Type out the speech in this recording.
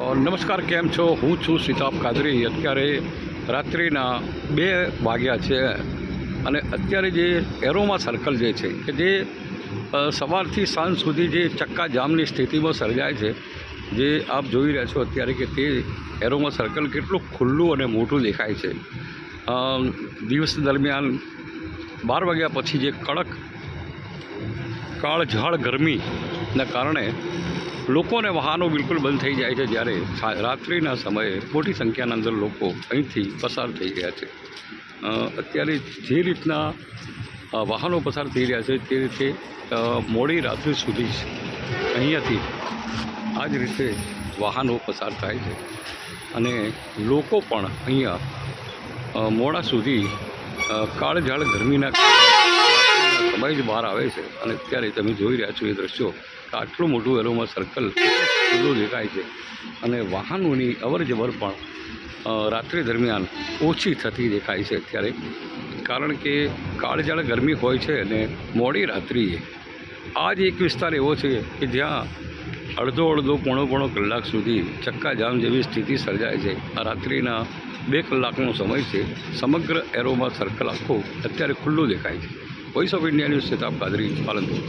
નમસ્કાર, કેમ છો? હું છું સિતાબ કાદરી. અત્યારે રાત્રિના 2 વાગ્યા છે અને અત્યારે જે એરોમા સર્કલ જે છે કે જે સવારથી સાંજ સુધી જે ચક્કાજામની સ્થિતિમાં સર્જાય છે, જે આપ જોઈ રહ્યા છો અત્યારે કે તે એરોમા સર્કલ કેટલું ખુલ્લું અને મોટું દેખાય છે. દિવસ દરમિયાન 12 વાગ્યા પછી જે કડક કાળઝાળ ગરમીના કારણે લોકોને વાહનો બિલકુલ બંધ થઈ જાય છે, જ્યારે રાત્રિના સમયે મોટી સંખ્યાના અંદર લોકો અહીંથી પસાર થઈ રહ્યા છે. અત્યારે જે રીતના વાહનો પસાર થઈ રહ્યા છે તે રીતે મોડી રાત્રિ સુધી જ અહીંયાથી આ જ રીતે વાહનો પસાર થાય છે અને લોકો પણ અહીંયા મોડા સુધી કાળઝાળ ગરમીના સમય જ બહાર આવે છે. અને અત્યારે તમે જોઈ રહ્યા છો એ દ્રશ્યો, આટલું મોટું એરોમા સર્કલ ખુલ્લું દેખાય છે અને વાહનોની અવર જવર પણ રાત્રિ દરમિયાન ઓછી થતી દેખાય છે અત્યારે, કારણ કે કાળઝાળ ગરમી હોય છે અને મોડી રાત્રિએ આ જ એક વિસ્તાર એવો છે કે જ્યાં અડધો પોણો કલાક સુધી ચક્કાજામ જેવી સ્થિતિ સર્જાય છે. આ રાત્રિના 2 કલાકનો સમય છે. સમગ્ર એરોમા સર્કલ આખું અત્યારે ખુલ્લું દેખાય છે. Voice of India news Sitab Qadri, Palanpur.